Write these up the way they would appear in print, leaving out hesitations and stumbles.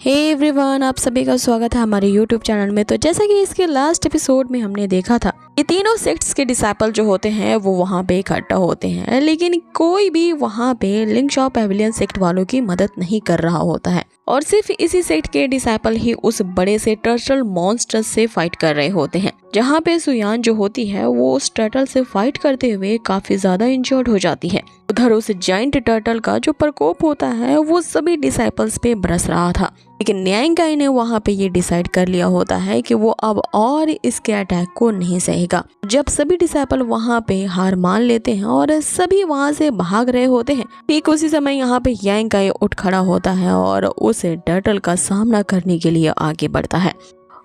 Hey everyone, आप सभी का स्वागत है हमारे यूट्यूब चैनल में। तो जैसा कि इसके लास्ट एपिसोड में हमने देखा था, ये तीनों सेक्ट्स के डिसाइपल जो होते हैं वो वहाँ पे इकट्ठा होते हैं, लेकिन कोई भी वहाँ पे लिंगशॉ पैविलियन सेक्ट वालों की मदद नहीं कर रहा होता है और सिर्फ इसी सेक्ट के डिसाइपल ही उस बड़े से टर्टल मॉन्स्टर से फाइट कर रहे होते हैं। जहाँ पे सुयान जो होती है वो उस टर्टल से फाइट करते हुए काफी ज्यादा इंजर्ड हो जाती है। उधर उस जाइंट टर्टल का जो प्रकोप होता है वो सभी डिसाइपल्स पे बरस रहा था, लेकिन न्यायिकाई ने वहाँ पे ये डिसाइड कर लिया होता है कि वो अब और इसके अटैक को नहीं सहेगा। जब सभी डिसाइपल वहाँ पे हार मान लेते हैं और सभी वहाँ से भाग रहे होते हैं, ठीक उसी समय यहाँ पे न्यायिकाई उठ खड़ा होता है और उस टर्टल का सामना करने के लिए आगे बढ़ता है।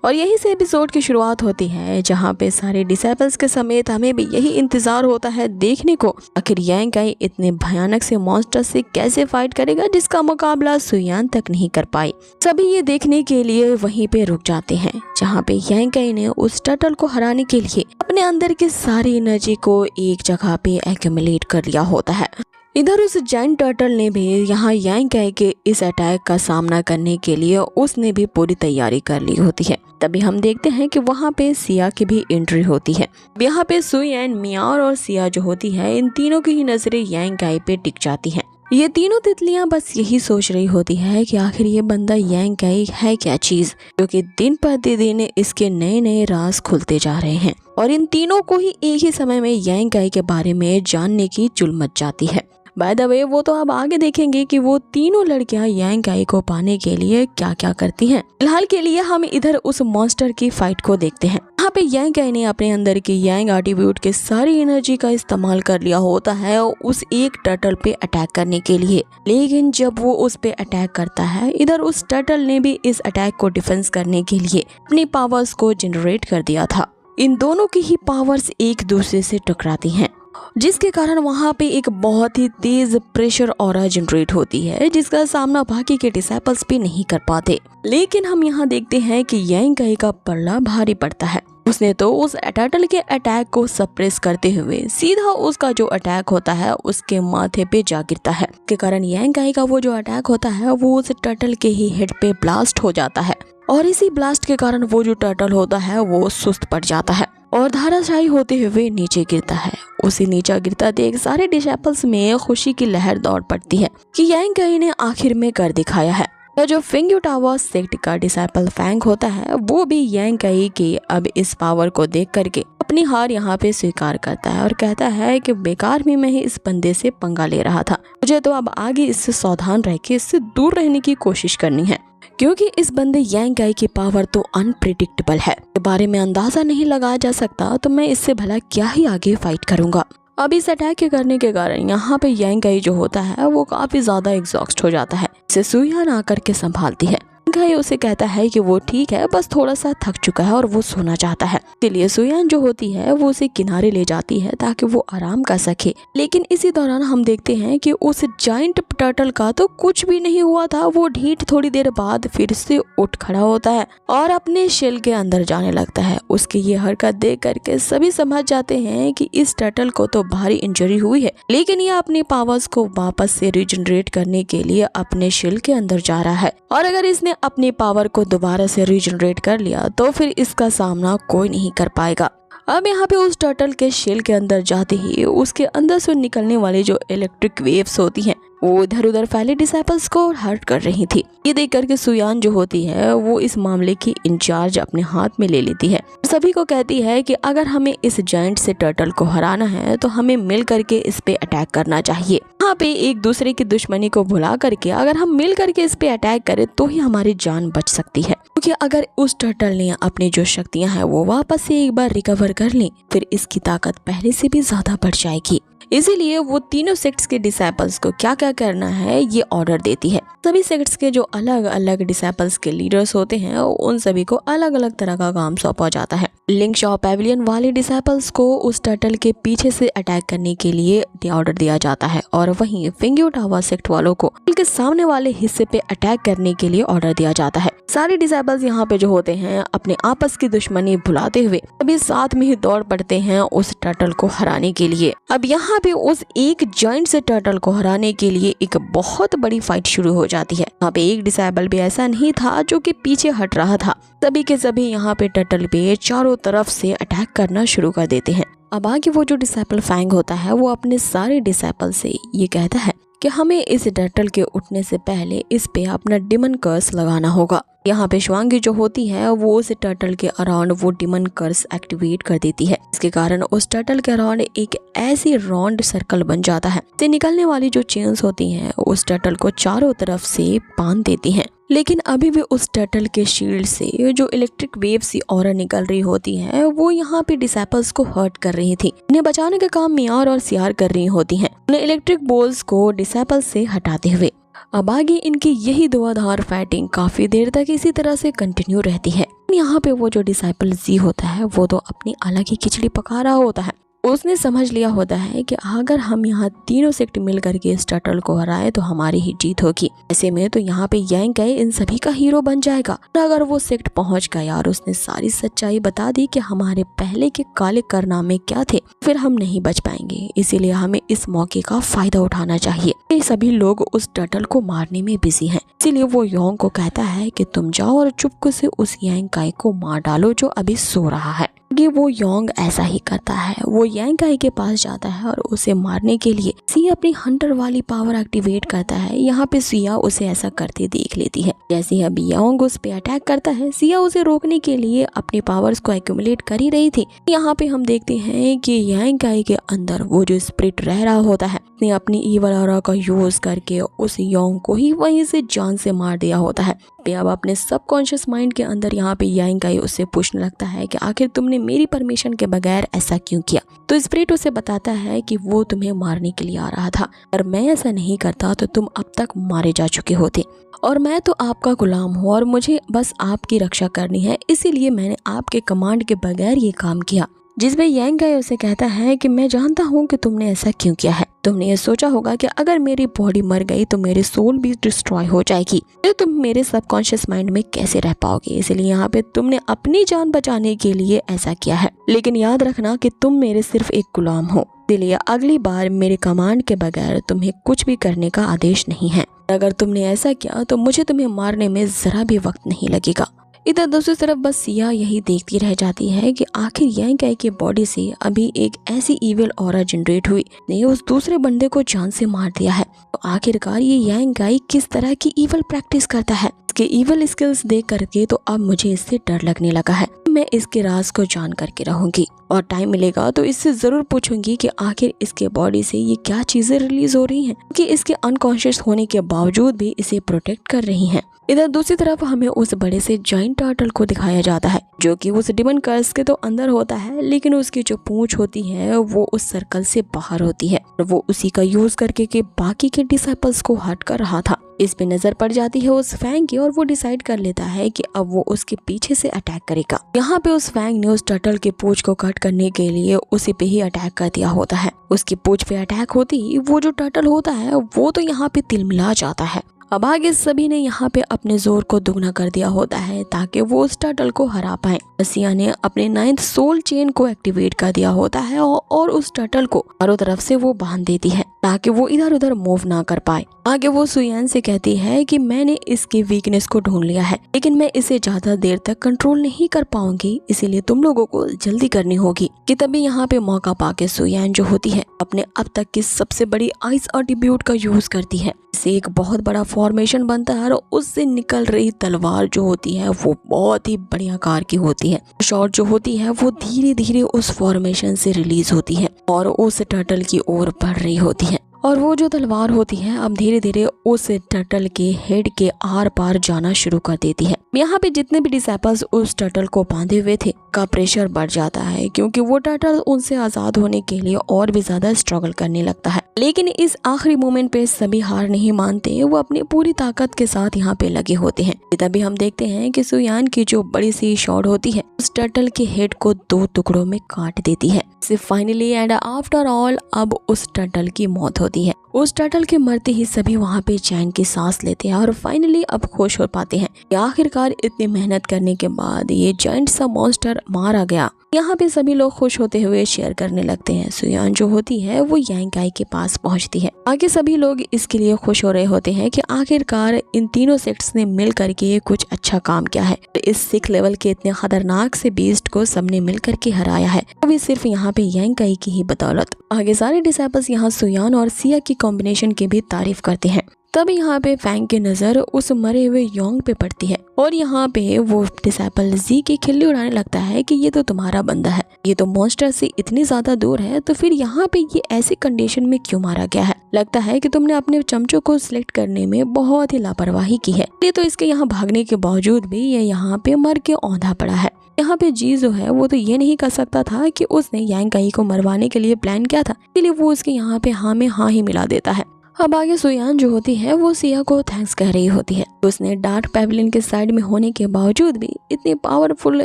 और यही से एपिसोड की शुरुआत होती है, जहाँ पे सारे डिसाइपल्स के समेत हमें भी यही इंतजार होता है देखने को आखिर न्यायिकाई इतने भयानक से मॉन्स्टर से कैसे फाइट करेगा जिसका मुकाबला सुयान तक नहीं कर पाई। सभी ये देखने के लिए वहीं पे रुक जाते हैं, जहाँ पे न्यायिकाई ने उस टर्टल को हराने के लिए अपने अंदर की सारी एनर्जी को एक जगह पे एक्यूमुलेट कर लिया होता है। इधर उस जाइंट टर्टल ने भी यहाँ न्यायिकाई के इस अटैक का सामना करने के लिए उसने भी पूरी तैयारी कर ली होती है। तभी हम देखते हैं कि वहाँ पे सिया की भी एंट्री होती है। यहाँ पे सुयान, मियाओ और सिया जो होती है, इन तीनों की ही नजरें न्यायिकाई पे टिक जाती हैं। ये तीनों तितलियां बस यही सोच रही होती है कि आखिर ये बंदा न्यायिकाई है क्या चीज, क्योंकि दिन प्रतिदिन इसके नए नए राज खुलते जा रहे हैं और इन तीनों को ही एक ही समय में न्यायिकाई के बारे में जानने की चुल मच जाती है। बाय द वे, वो तो अब आगे देखेंगे कि वो तीनों लड़कियां न्यायिकाई को पाने के लिए क्या क्या करती हैं। फिलहाल के लिए हम इधर उस मॉन्स्टर की फाइट को देखते हैं। यहाँ पे न्यायिकाई ने अपने अंदर की यांग एट्रीब्यूट के सारी एनर्जी का इस्तेमाल कर लिया होता है उस एक टर्टल पे अटैक करने के लिए, लेकिन जब वो उस पे अटैक करता है, इधर उस टर्टल ने भी इस अटैक को डिफेंस करने के लिए अपनी पावर्स को जनरेट कर दिया था। इन दोनों की ही पावर्स एक दूसरे से टकराती हैं, जिसके कारण वहाँ पे एक बहुत ही तेज प्रेशर ऑरा जनरेट होती है, जिसका सामना बाकी के डिसाइपल्स भी नहीं कर पाते। लेकिन हम यहाँ देखते हैं कि न्यायिकाई का पल्ला भारी पड़ता है। उसने तो उस टर्टल के अटैक को सप्रेस करते हुए सीधा उसका जो अटैक होता है उसके माथे पे जा गिरता है, के कारण न्यायिकाई का वो जो अटैक होता है वो उस टर्टल के ही हेड पे ब्लास्ट हो जाता है और इसी ब्लास्ट के कारण वो जो टर्टल होता है वो सुस्त पड़ जाता है और धाराशायी होते हुए नीचे गिरता है। उसे नीचे गिरता देख सारे डिसाइपल्स में खुशी की लहर दौड़ पड़ती है कि न्यायिकाई ने आखिर में कर दिखाया है। जो फेंग युटावा सेक्ट का डिसाइपल फैंग होता है वो भी न्यायिकाई के अब इस पावर को देख करके अपनी हार यहाँ पे स्वीकार करता है और कहता है कि बेकार में मैं ही इस बंदे से पंगा ले रहा था, मुझे तो अब आगे इससे सावधान रह के इससे दूर रहने की कोशिश करनी है, क्योंकि इस बंदे न्यायिकाई की पावर तो अनप्रिडिक्टेबल है, के बारे में अंदाजा नहीं लगाया जा सकता, तो मैं इससे भला क्या ही आगे फाइट करूंगा। अब इस अटैक के करने के कारण यहाँ पे न्यायिकाई जो होता है वो काफी ज्यादा एग्जॉस्ट हो जाता है। इसे सुयान आकर के संभालती है। न्यायिकाई उसे कहता है कि वो ठीक है, बस थोड़ा सा थक चुका है और वो सोना चाहता है। इसलिए सुयान जो होती है वो उसे किनारे ले जाती है ताकि वो आराम कर सके। लेकिन इसी दौरान हम देखते हैं कि उस जाइंट टर्टल का तो कुछ भी नहीं हुआ था। वो ढीठ थोड़ी देर बाद फिर से उठ खड़ा होता है और अपने शेल के अंदर जाने लगता है। उसकी ये हरकत देख करके सभी समझ जाते हैं कि इस टर्टल को तो भारी इंजरी हुई है, लेकिन ये अपनी पावर्स को वापस से रीजनरेट करने के लिए अपने शेल के अंदर जा रहा है और अगर इसने अपनी पावर को दोबारा से रीजनरेट कर लिया तो फिर इसका सामना कोई नहीं कर पाएगा। अब यहाँ पे उस टर्टल के शेल के अंदर जाते ही उसके अंदर से निकलने वाली जो इलेक्ट्रिक वेव्स होती हैं वो इधर उधर फैले डिसाइपल्स को हर्ट कर रही थी। ये देख करके सुयान जो होती है वो इस मामले की इंचार्ज अपने हाथ में ले लेती है। सभी को कहती है कि अगर हमें इस जाइंट से टर्टल को हराना है तो हमें मिल करके इस पे अटैक करना चाहिए। यहाँ पे एक दूसरे की दुश्मनी को भुला करके अगर हम मिल करके इस पे अटैक करें तो ही हमारी जान बच सकती है, क्योंकि अगर उस टर्टल ने अपनी जो शक्तियां हैं वो वापस से एक बार रिकवर कर ली फिर इसकी ताकत पहले से भी ज्यादा बढ़ जाएगी। इसीलिए वो तीनों सेक्ट्स के डिसाइपल्स को क्या क्या करना है ये ऑर्डर देती है। सभी सेक्ट्स के जो अलग अलग डिसाइपल्स के लीडर्स होते हैं उन सभी को अलग अलग तरह का काम सौंपा जाता है। लिंक शॉ पैविलियन वाले डिसाइपल्स को उस टर्टल के पीछे से अटैक करने के लिए ऑर्डर दिया जाता है और वहीं फिंग्यू टावर सेक्ट वालों को के सामने वाले हिस्से पे अटैक करने के लिए ऑर्डर दिया जाता है। सारे डिसाइपल्स यहाँ पे जो होते हैं अपने आपस की दुश्मनी भुलाते हुए सभी साथ में ही दौड़ पड़ते हैं उस टर्टल को हराने के लिए। अब यहाँ पे उस एक जॉइंट से टर्टल को हराने के लिए एक बहुत बड़ी फाइट शुरू हो जाती है। यहाँ पे एक डिसाइपल भी ऐसा नहीं था जो कि पीछे हट रहा था। सभी के सभी यहाँ पे टर्टल पे चारों तरफ से अटैक करना शुरू कर देते हैं। अब आगे वो जो डिसाइपल फैंग होता है वो अपने सारे डिसाइपल से ये कहता है कि हमें इस टर्टल के उठने से पहले इस पे अपना डिमन कर्स लगाना होगा। यहाँ पे श्वांगी जो होती है वो उस टर्टल के अराउंड वो डिमन कर्स एक्टिवेट कर देती है। इसके कारण उस टर्टल के अराउंड एक ऐसी राउंड सर्कल बन जाता है। से निकलने वाली जो चेन्स होती हैं उस टर्टल को चारों तरफ से बांध देती हैं। लेकिन अभी भी उस टर्टल के शील्ड से जो इलेक्ट्रिक वेव सी ऑरा निकल रही होती है वो यहाँ पे डिसाइपल्स को हर्ट कर रही थी। इन्हें बचाने का काम मियार और सियार कर रही होती हैं, उन्हें इलेक्ट्रिक बोल्स को डिसाइपल्स से हटाते हुए। अब आगे इनकी यही धुआंधार फाइटिंग काफी देर तक इसी तरह से कंटिन्यू रहती है। यहाँ पे वो जो डिसाइपल जी होता है वो तो अपनी अलग ही खिचड़ी पका रहा होता है। उसने समझ लिया होता है कि अगर हम यहाँ तीनों सेक्ट मिल करके इस टर्टल को हराए तो हमारी ही जीत होगी। ऐसे में तो यहाँ पे यांग काई इन सभी का हीरो बन जाएगा। अगर वो सेक्ट पहुंच गया और उसने सारी सच्चाई बता दी कि हमारे पहले के काले कारनामे क्या थे, फिर हम नहीं बच पाएंगे। इसीलिए हमें इस मौके का फायदा उठाना चाहिए। ये सभी लोग उस टर्टल को मारने में बिजी हैं। इसीलिए वो योंग को कहता है कि तुम जाओ और चुपके से उस यांग काई को मार डालो जो अभी सो रहा है। कि वो योंग ऐसा ही करता है। वो यांग काई के पास जाता है और उसे मारने के लिए सिया अपनी हंटर वाली पावर एक्टिवेट करता है। यहाँ पे सिया उसे ऐसा करते देख लेती है। जैसे अब योंग उस पे अटैक करता है, सिया उसे रोकने के लिए अपनी पावर्स को एक्यूमुलेट कर ही रही थी। यहाँ पे हम देखते हैं कि यांग काई के अंदर वो जो स्पिरिट रह रहा होता है ने अपनी ईवल ऑरा का यूज करके उस योंग को ही वहीं से जान से मार दिया होता है। अब अपने सबकॉन्शियस माइंड के अंदर यहाँ पे यांग काई उससे पूछने लगता है कि आखिर तुमने मेरी परमिशन के बगैर ऐसा क्यों किया। तो स्पिरिट उसे बताता है कि वो तुम्हें मारने के लिए आ रहा था, और मैं ऐसा नहीं करता तो तुम अब तक मारे जा चुके होते, और मैं तो आपका गुलाम हूँ और मुझे बस आपकी रक्षा करनी है, इसीलिए मैंने आपके कमांड के बगैर ये काम किया। जिसमें यांग काई उसे कहता है कि मैं जानता हूँ कि तुमने ऐसा क्यों किया है। तुमने ये सोचा होगा कि अगर मेरी बॉडी मर गई तो मेरी सोल भी डिस्ट्रॉय हो जाएगी, तो तुम मेरे सबकॉन्शियस माइंड में कैसे रह पाओगे। इसलिए यहाँ पे तुमने अपनी जान बचाने के लिए ऐसा किया है, लेकिन याद रखना कि तुम मेरे सिर्फ एक गुलाम हो। इसलिए अगली बार मेरे कमांड के बगैर तुम्हें कुछ भी करने का आदेश नहीं है। अगर तुमने ऐसा किया तो मुझे तुम्हें मारने में जरा भी वक्त नहीं लगेगा। इधर दूसरी तरफ बस सिया यही देखती रह जाती है कि आखिर यांग काई की बॉडी से अभी एक ऐसी ईविल ऑरा जनरेट हुई ने उस दूसरे बंदे को जान से मार दिया है। तो आखिरकार ये यांग काई किस तरह की ईविल प्रैक्टिस करता है, इसके ईविल स्किल्स देख करके तो अब मुझे इससे डर लगने लगा है। मैं इसके राज को जान करके रहूंगी और टाइम मिलेगा तो इससे जरूर पूछूंगी कि आखिर इसके बॉडी से ये क्या चीजें रिलीज हो रही हैं कि इसके अनकॉन्शियस होने के बावजूद भी इसे प्रोटेक्ट कर रही हैं। इधर दूसरी तरफ हमें उस बड़े से जाइंट टर्टल को दिखाया जाता है जो कि उस डिमन कर्स के तो अंदर होता है, लेकिन उसकी जो पूंछ होती है वो उस सर्कल से बाहर होती है। वो उसी का यूज करके के बाकी के डिसाइपल्स को हट कर रहा था। इस पे नजर पड़ जाती है उस फैंग की और वो डिसाइड कर लेता है कि अब वो उसके पीछे से अटैक करेगा। यहाँ पे उस फैंग ने उस टर्टल के पूंछ को कट करने के लिए उसी पे ही अटैक कर दिया होता है। उसकी पूंछ पे अटैक होती ही वो जो टर्टल होता है वो तो यहाँ पे तिलमिला जाता है। अब आगे सभी ने यहाँ पे अपने जोर को दुगना कर दिया होता है ताकि वो उस टर्टल को हरा पाए। सिया ने अपने 9th सोल चेन को एक्टिवेट कर दिया होता है और उस टर्टल को चारों तरफ से वो बांध देती है ताकि वो इधर उधर मूव ना कर पाए। आगे वो सुयान से कहती है कि मैंने इसकी वीकनेस को ढूंढ लिया है, लेकिन मैं इसे ज्यादा देर तक कंट्रोल नहीं कर पाऊंगी, इसीलिए तुम लोगों को जल्दी करनी होगी। कि तभी यहाँ पे मौका पाके सुयान जो होती है अपने अब तक की सबसे बड़ी आइस एट्रीब्यूट का यूज करती है। इससे एक बहुत बड़ा फॉर्मेशन बनता है और उससे निकल रही तलवार जो होती है वो बहुत ही बड़ी आकार की होती है। शॉट जो होती है वो धीरे धीरे उस फॉर्मेशन से रिलीज होती है और उस टर्टल की ओर बढ़ रही होती है। और वो जो तलवार होती है अब धीरे धीरे उस टर्टल के हेड के आर पार जाना शुरू कर देती है। यहाँ पे जितने भी डिसाइपल्स उस टर्टल को बांधे हुए थे का प्रेशर बढ़ जाता है क्योंकि वो टर्टल उनसे आज़ाद होने के लिए और भी ज़्यादा स्ट्रगल करने लगता है। लेकिन इस आखिरी मोमेंट पे सभी हार नहीं मानते, वो अपनी पूरी ताकत के साथ यहाँ पे लगे होते हैं। तभी हम देखते हैं कि सुयान की जो बड़ी सी शॉट होती है उस टर्टल के हेड को 2 टुकड़ों में काट देती है। सिर्फ फाइनली एंड आफ्टर ऑल अब उस टर्टल की मौत होती है। उस टर्टल के मरते ही सभी वहाँ पे चैन की सांस लेते हैं और फाइनली अब खुश हो पाते हैं कि आखिरकार इतनी मेहनत करने के बाद ये जायंट सा मॉन्स्टर मारा गया। यहाँ पे सभी लोग खुश होते हुए शेयर करने लगते हैं। सुयान जो होती है वो यांग काई के पास पहुँचती है। आगे सभी लोग इसके लिए खुश हो रहे होते हैं कि आखिरकार इन तीनों सेक्ट्स ने मिल करके कुछ अच्छा काम किया है। तो इस 6 लेवल के इतने खतरनाक से बीस्ट को सबने मिल करके हराया है, वो भी सिर्फ यहाँ पे यांग काई की ही बदौलत। आगे सारे डिसाइपल्स यहाँ सुयान और सिया की कॉम्बिनेशन की भी तारीफ करते हैं। तब यहाँ पे फैंग की नजर उस मरे हुए योंग पे पड़ती है और यहाँ पे वो डिसाइपल जी की खिल्ली उड़ाने लगता है कि ये तो तुम्हारा बंदा है, ये तो मॉन्स्टर से इतनी ज्यादा दूर है, तो फिर यहाँ पे ये ऐसी कंडीशन में क्यों मारा गया है? लगता है कि तुमने अपने चमचों को सिलेक्ट करने में बहुत ही लापरवाही की है। ये तो इसके यहाँ भागने के बावजूद भी ये यहाँ पे मर के औंधा पड़ा है। यहाँ पे जी जो है वो तो ये नहीं कर सकता था कि उसने यांग काई को मरवाने के लिए प्लान किया था, इसलिए वो उसके यहाँ पे हाँ में हाँ ही मिला देता है। अब आगे सुयान जो होती है वो सिया को थैंक्स कह रही होती है। उसने डार्क पैवेलियन के साइड में होने के बावजूद भी इतनी पावरफुल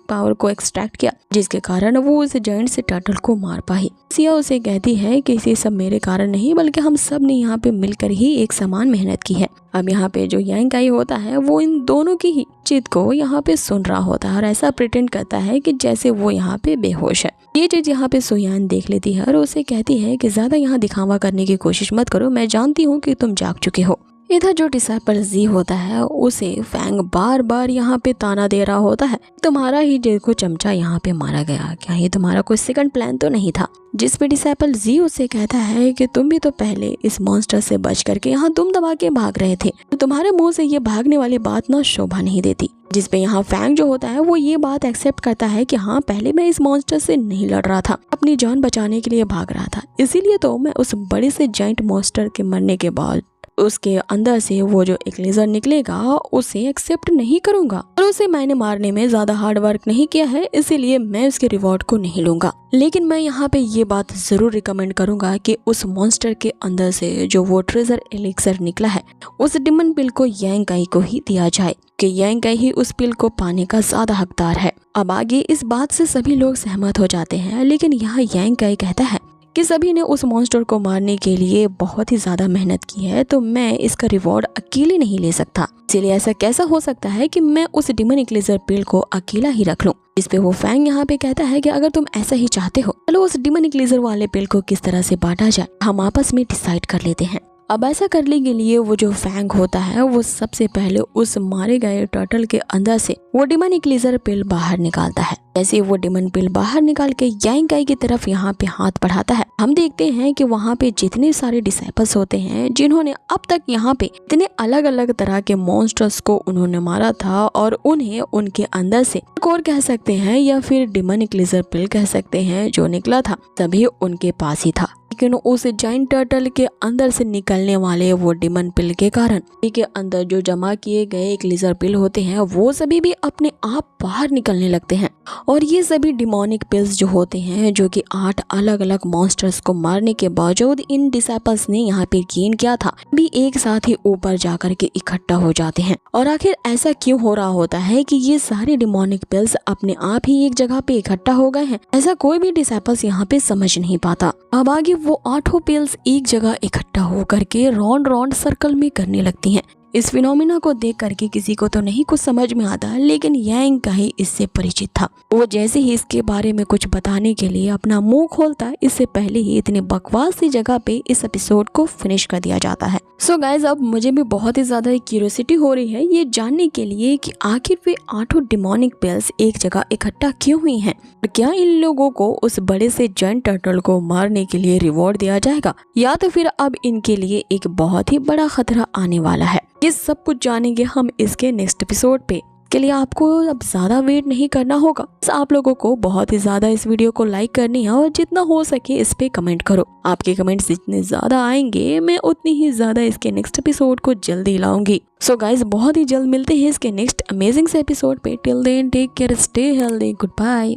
पावर को एक्सट्रैक्ट किया, जिसके कारण वो उस जायंट से टर्टल को मार पाई। सिया उसे कहती है कि ये सब मेरे कारण नहीं बल्कि हम सब ने यहाँ पे मिलकर ही एक समान मेहनत की है। अब यहाँ पे जो यांग काई होता है वो इन दोनों की ही चीज को यहाँ पे सुन रहा होता है और ऐसा प्रिटेंड करता है कि जैसे वो यहाँ पे बेहोश है। ये चीज यहाँ पे सुयान देख लेती है और उसे कहती है कि ज्यादा यहाँ दिखावा करने की कोशिश मत करो, मैं जानती हूँ कि तुम जाग चुके हो। इधर जो डिसाइपल जी होता है उसे फैंग बार बार यहाँ पे ताना दे रहा होता है, तुम्हारा ही देखो चमचा यहाँ पे मारा गया, क्या ये तुम्हारा कोई सेकंड प्लान तो नहीं था? जिस पे डिसाइपल जी उसे कहता है कि तुम भी तो पहले इस मॉन्स्टर से बच करके यहाँ दुम दबा के भाग रहे थे, तो तुम्हारे मुंह से ये भागने वाली बात ना शोभा नहीं देती। जिस पे यहाँ फैंग जो होता है वो ये बात एक्सेप्ट करता है कि हाँ पहले मैं इस मॉन्स्टर से नहीं लड़ रहा था, अपनी जान बचाने के लिए भाग रहा था, इसीलिए तो मैं उस बड़े से जायंट मॉन्स्टर के मरने के बाद उसके अंदर से वो जो एक लेजर निकलेगा उसे एक्सेप्ट नहीं करूंगा और उसे मैंने मारने में ज्यादा हार्ड वर्क नहीं किया है, इसीलिए मैं उसके रिवॉर्ड को नहीं लूंगा। लेकिन मैं यहाँ पे ये बात जरूर रिकमेंड करूंगा कि उस मॉन्स्टर के अंदर से जो वो ट्रेजर एलिक्सर निकला है उस डिमन पिल को यांग काई को ही दिया जाए कि यांग काई ही उस पिल को पाने का ज्यादा हकदार है। अब आगे इस बात से सभी लोग सहमत हो जाते हैं, लेकिन यहाँ यांग काई कहता है कि सभी ने उस मॉन्स्टर को मारने के लिए बहुत ही ज्यादा मेहनत की है, तो मैं इसका रिवॉर्ड अकेले नहीं ले सकता, इसलिए ऐसा कैसा हो सकता है कि मैं उस डिमन इक्लेजर पिल को अकेला ही रख लूं। इस पे वो फैंग यहाँ पे कहता है कि अगर तुम ऐसा ही चाहते हो चलो उस डिमन इक्लेजर वाले पिल को किस तरह से बांटा जाए हम आपस में डिसाइड कर लेते हैं। अब ऐसा करने के लिए वो जो फैंग होता है वो सबसे पहले उस मारे गए टर्टल के अंदर से वो डिमन इक्लेजर पिल बाहर निकालता है। जैसे वो डिमन पिल बाहर निकाल के यांग काई की तरफ यहाँ पे हाथ बढ़ाता है, हम देखते हैं कि वहाँ पे जितने सारे डिसाइपल्स होते हैं जिन्होंने अब तक यहाँ पे इतने अलग अलग तरह के मॉन्स्टर्स को उन्होंने मारा था और उन्हें उनके अंदर से कोर कह सकते हैं या फिर डिमन इक्लेजर पिल कह सकते हैं जो निकला था तभी उनके पास ही था। लेकिन उस जायंट टर्टल के अंदर से निकलने वाले वो डिमन पिल के कारण के अंदर जो जमा किए गए एक लेजर पिल होते हैं वो सभी भी अपने आप बाहर निकलने लगते हैं और ये सभी डिमोनिक पिल्स जो होते हैं जो कि 8 अलग अलग मॉन्स्टर्स को मारने के बावजूद इन डिसाइपल्स ने यहाँ पे गेन किया था भी एक साथ ही ऊपर जाकर के इकट्ठा हो जाते हैं। और आखिर ऐसा क्यों हो रहा होता है कि ये सारे डिमोनिक पिल्स अपने आप ही एक जगह पे इकट्ठा हो गए हैं, ऐसा कोई भी डिसाइपल्स यहाँ पे समझ नहीं पाता। अब आगे वो 8 पिल्स एक जगह इकट्ठा होकर के राउंड राउंड सर्कल में करने लगती हैं। इस फिनोमिना को देख करके किसी को तो नहीं कुछ समझ में आता, लेकिन यांग काई इससे परिचित था। वो जैसे ही इसके बारे में कुछ बताने के लिए अपना मुंह खोलता है, इससे पहले ही इतनी बकवास सी जगह पे इस एपिसोड को फिनिश कर दिया जाता है। सो गाइज अब मुझे भी बहुत ही ज्यादा क्यूरियोसिटी हो रही है ये जानने के लिए कि आखिर वे 8 डिमोनिक पिल्स एक जगह इकट्ठा क्यों हुई हैं और क्या इन लोगों को उस बड़े से जायंट टर्टल को मारने के लिए रिवॉर्ड दिया जाएगा या तो फिर अब इनके लिए एक बहुत ही बड़ा खतरा आने वाला है। ये सब कुछ जानेंगे हम इसके नेक्स्ट एपिसोड पे। इसके लिए आपको अब ज्यादा वेट नहीं करना होगा। बस आप लोगों को बहुत ही ज्यादा इस वीडियो को लाइक करनी है और जितना हो सके इस पे कमेंट करो। आपके कमेंट्स जितने ज्यादा आएंगे मैं उतनी ही ज्यादा इसके नेक्स्ट एपिसोड को जल्दी लाऊंगी। सो गाइज बहुत ही जल्द मिलते हैं इसके नेक्स्ट अमेजिंग से एपिसोड पे। Till then take care, stay healthy, good bye.